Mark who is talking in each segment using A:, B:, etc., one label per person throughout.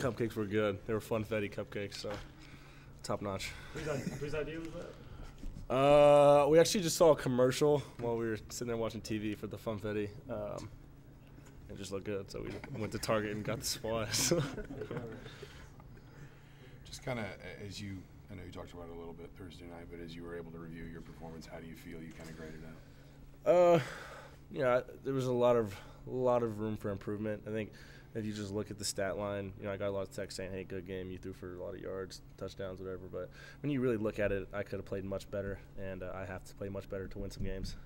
A: Cupcakes were good. They were funfetti cupcakes, so top notch.
B: Whose idea was that?
A: We actually just saw a commercial while we were sitting there watching TV for the funfetti. It just looked good, so we went to Target and got the supplies.
C: Just kind of as you, I know you talked about it a little bit Thursday night, but as you were able to review your performance, how do you feel you kind of graded out?
A: Yeah, there was a lot of room for improvement. I think if you just look at the stat line, I got a lot of texts saying, "Hey, good game. You threw for a lot of yards, touchdowns, whatever." But when you really look at it, I could have played much better, and I have to play much better to win some games.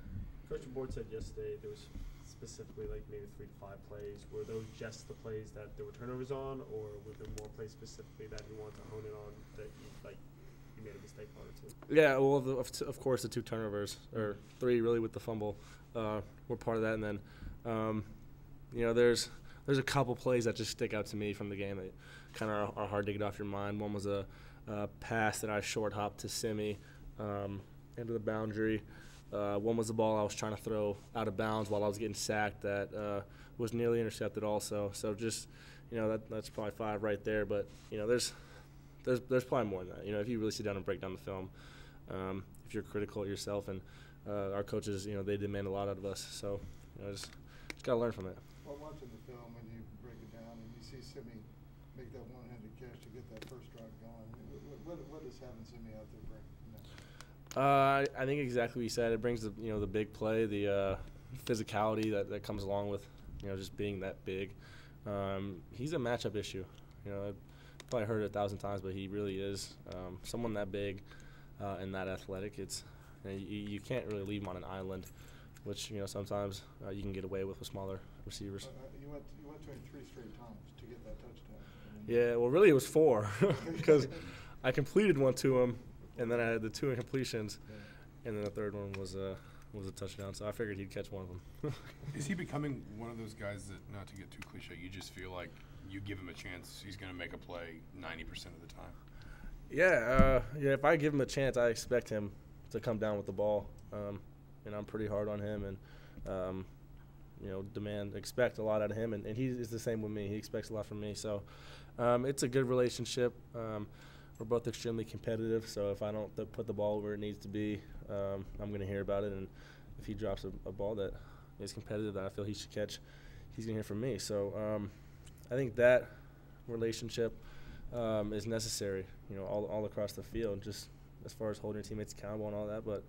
B: Coach Board said yesterday there was specifically like maybe 3 to 5 plays. Were those just the plays that there were turnovers on, or were there more plays specifically that you wanted to hone in on that you made a mistake on or two?
A: Yeah, well, of course, the 2 turnovers, or 3 really with the fumble, were part of that. And then, there's a couple plays that just stick out to me from the game that kind of are hard to get off your mind. One was a pass that I short hopped to Simi into the boundary. One was the ball I was trying to throw out of bounds while I was getting sacked that was nearly intercepted also. So just, that's probably 5 right there. But, there's probably more than that. If you really sit down and break down the film, if you're critical of yourself, and our coaches, they demand a lot out of us. So, just got to learn from it.
D: Well, watching the film, when you break it down and you see Simi make that one-handed catch to get that first drive going, what does having Simi out there bring?
A: I think exactly what you said. It brings the big play, the physicality that comes along with just being that big. He's a matchup issue. I've probably heard it 1,000 times, but he really is someone that big and that athletic. It's you can't really leave him on an island, which sometimes you can get away with smaller receivers.
D: You went to him 3 straight times to get that touchdown.
A: Yeah, well, really it was 4 because I completed one to him. And then I had the 2 incompletions, and then the third one was a touchdown. So I figured he'd catch one of them.
C: Is he becoming one of those guys that, not to get too cliche, you just feel like you give him a chance, he's going to make a play 90% of the time?
A: Yeah. If I give him a chance, I expect him to come down with the ball, and I'm pretty hard on him, and expect a lot out of him, and he is the same with me. He expects a lot from me. So it's a good relationship. We're both extremely competitive, so if I don't put the ball where it needs to be, I'm going to hear about it. And if he drops a ball that is competitive that I feel he should catch, he's going to hear from me. So I think that relationship is necessary, all across the field, just as far as holding your teammates accountable and all that. But,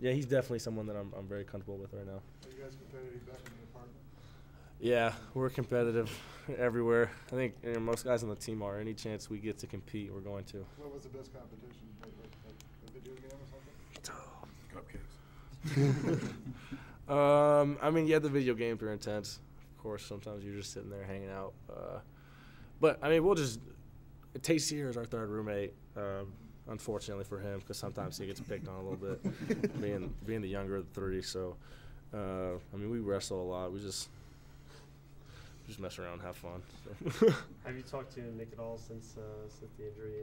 A: he's definitely someone that I'm very comfortable with right now.
D: Are you guys competitive back in the apartment?
A: Yeah, we're competitive everywhere. I think most guys on the team are. Any chance we get to compete, we're going to.
D: What was the best competition? Like a video game or
A: Cupcakes. The video games are intense. Of course, sometimes you're just sitting there hanging out. But Tayseer is our 3rd roommate, unfortunately for him, because sometimes he gets picked on a little bit, being the younger of the 3. So, we wrestle a lot. We just mess around and have fun. So.
B: Have you talked to Nick at all since the injury,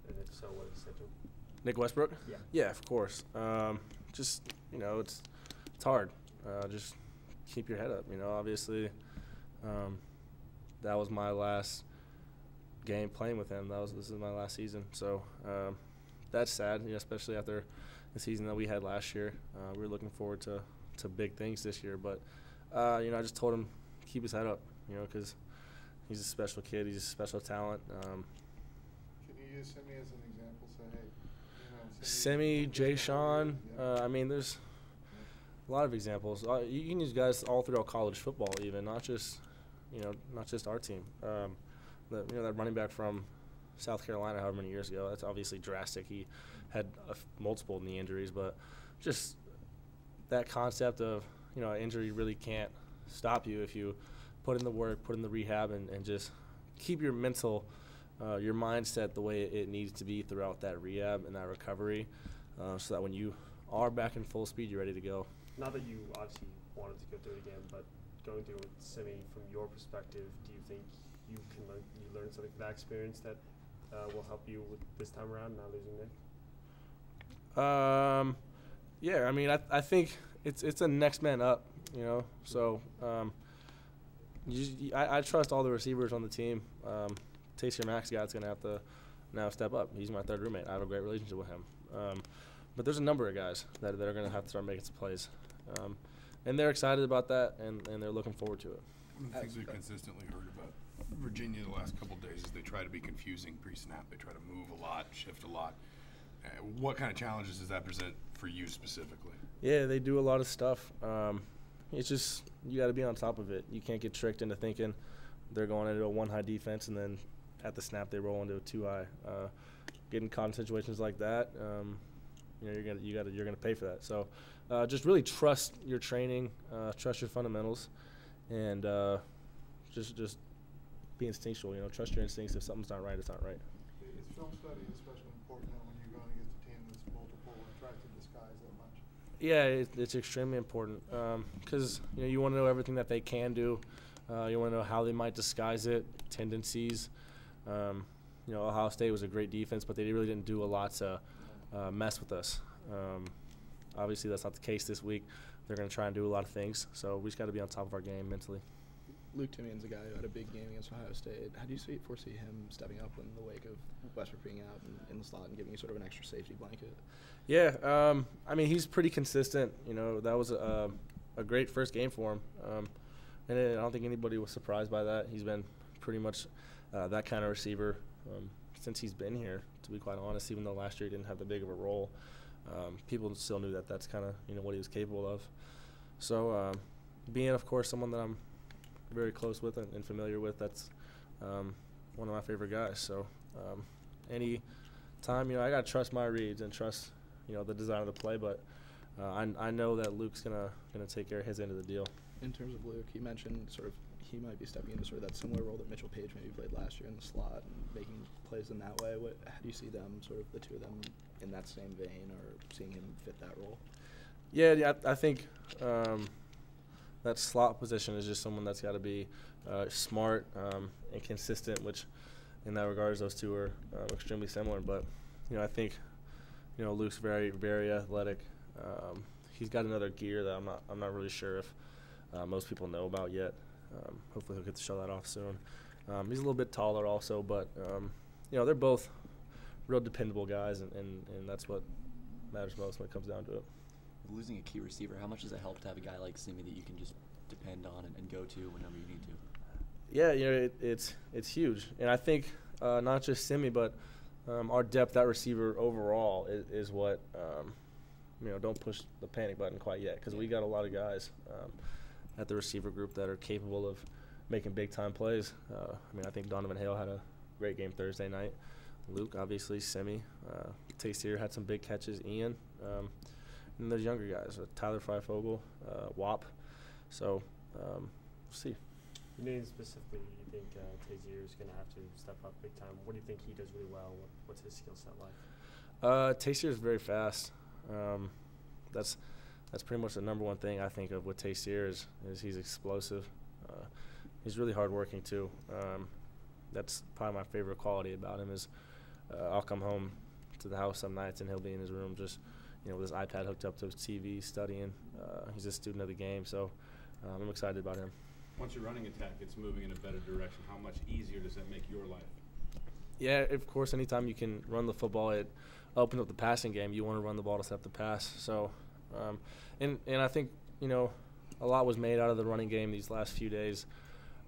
B: and if so, what have you said to him?
A: Nick Westbrook?
B: Yeah.
A: Yeah, of course. It's hard. Just keep your head up. Obviously, that was my last game playing with him. This is my last season. So that's sad, especially after the season that we had last year. We were looking forward to big things this year, but I just told him keep his head up, because he's a special kid. He's a special talent.
D: Can you use Simi as an example? Say, hey,
A: Simi, Jay Sean. There's a lot of examples. You can use guys all throughout college football, even not just our team. That running back from South Carolina, however many years ago, that's obviously drastic. He had multiple knee injuries, but just that concept of an injury really can't stop you if you put in the work, put in the rehab, and just keep your mental, your mindset the way it needs to be throughout that rehab and that recovery, so that when you are back in full speed, you're ready to go.
B: Not that you obviously wanted to go through it again, but going through it with Simi, from your perspective, do you think you learn something from that experience that will help you with this time around, not losing Nick?
A: I mean, I think it's a next man up, So I trust all the receivers on the team. Taysier Max guy's going to have to now step up. He's my third roommate. I have a great relationship with him. But there's a number of guys that are going to have to start making some plays. And they're excited about that, and they're looking forward to it.
C: One of the things we've consistently heard about Virginia the last couple of days is they try to be confusing pre-snap. They try to move a lot, shift a lot. What kind of challenges does that present for you specifically?
A: Yeah, they do a lot of stuff. It's just you got to be on top of it. You can't get tricked into thinking they're going into a one-high defense and then at the snap they roll into a two-high. Getting caught in situations like that, you're gonna pay for that. So just really trust your training, trust your fundamentals, and just be instinctual. Trust your instincts. If something's not right, it's not right.
D: Is film study especially important now when you're going against a team that's multiple and tries to disguise that much?
A: Yeah, it's extremely important because you want to know everything that they can do. You want to know how they might disguise it, tendencies. Ohio State was a great defense, but they really didn't do a lot to mess with us. Obviously, that's not the case this week. They're going to try and do a lot of things, so we just got to be on top of our game mentally.
E: Luke Timian's a guy who had a big game against Ohio State. How do you foresee him stepping up in the wake of Westbrook being out in the slot and giving you sort of an extra safety blanket?
A: Yeah, he's pretty consistent. That was a great first game for him, and I don't think anybody was surprised by that. He's been pretty much that kind of receiver since he's been here, to be quite honest. Even though last year he didn't have that big of a role, people still knew that's kind of what he was capable of. So being, of course, someone that I'm very close with and familiar with, that's one of my favorite guys. So any time, I got to trust my reads and trust, the design of the play. But I know that Luke's gonna take care of his end of the deal.
E: In terms of Luke, he mentioned sort of he might be stepping into sort of that similar role that Mitchell Page maybe played last year in the slot and making plays in that way. How do you see them, sort of the two of them, in that same vein, or seeing him fit that role?
A: Yeah, I think that slot position is just someone that's got to be smart and consistent, which in that regards those two are extremely similar. But I think Luke's very, very athletic. He's got another gear that I'm not really sure if most people know about yet. Hopefully he'll get to show that off soon. He's a little bit taller also, but they're both real dependable guys, and that's what matters most when it comes down to it.
F: Losing a key receiver, how much does it help to have a guy like Simi that you can just depend on and go to whenever you need to?
A: Yeah, it's huge, and I think not just Simi, but our depth at receiver overall is what don't push the panic button quite yet, because we got a lot of guys at the receiver group that are capable of making big time plays. I think Donovan Hale had a great game Thursday night. Luke, obviously, Simi, Taysier had some big catches. Ian. And those younger guys, Tyler Freifogel, Wap. So, we'll see.
B: You mean specifically, you think Taysier is going to have to step up big time? What do you think he does really well? What's his skill set like?
A: Taysier is very fast. That's pretty much the number one thing I think of with Taysier is he's explosive. He's really hardworking too. That's probably my favorite quality about him is I'll come home to the house some nights and he'll be in his room just with his iPad hooked up to his TV studying. He's a student of the game, so I'm excited about him.
G: Once your running attack gets moving in a better direction, how much easier does that make your life?
A: Yeah, of course, anytime you can run the football, it opens up the passing game. You want to run the ball to set up the pass. So, and I think, a lot was made out of the running game these last few days.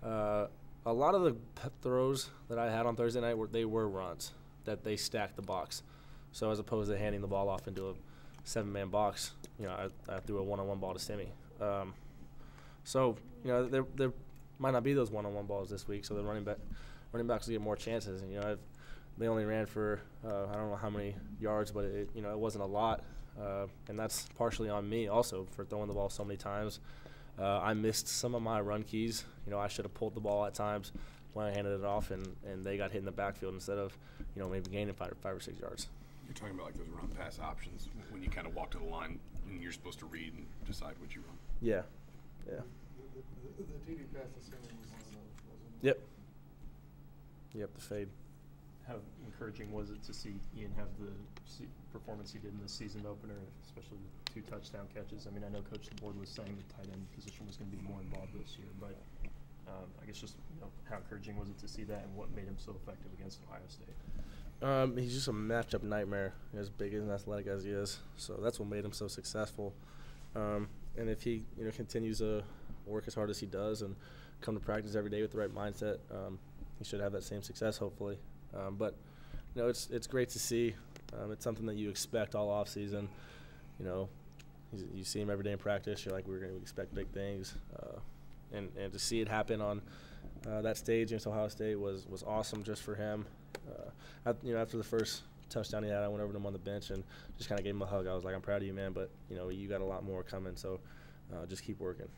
A: A lot of the throws that I had on Thursday night were runs, that they stacked the box. So as opposed to handing the ball off into a 7-man box, I threw a one-on-one ball to Simi. So, there might not be those one-on-one balls this week, so the running backs will get more chances. And, they only ran for I don't know how many yards, but it wasn't a lot, and that's partially on me also for throwing the ball so many times. I missed some of my run keys. I should have pulled the ball at times when I handed it off, and they got hit in the backfield instead of maybe gaining 5 or 6 yards.
C: You're talking about like those run pass options when you kind of walk to the line and you're supposed to read and decide what you run.
A: Yeah.
D: The TD pass to Simi was one of those, wasn't it?
A: Yep, the fade.
H: How encouraging was it to see Ian have the performance he did in the season opener, especially with 2 touchdown catches? I know Coach DeBoard was saying the tight end position was going to be more involved this year, but I guess just how encouraging was it to see that, and what made him so effective against Ohio State?
A: He's just a matchup nightmare, as big and athletic as he is. So that's what made him so successful. And if he continues to work as hard as he does and come to practice every day with the right mindset, he should have that same success, hopefully. But it's great to see. It's something that you expect all off season. You see him every day in practice. You're like, we're going to expect big things, and to see it happen on that stage against Ohio State was awesome just for him. After the first touchdown he had, I went over to him on the bench and just kind of gave him a hug. I was like, I'm proud of you, man, but you got a lot more coming, so just keep working.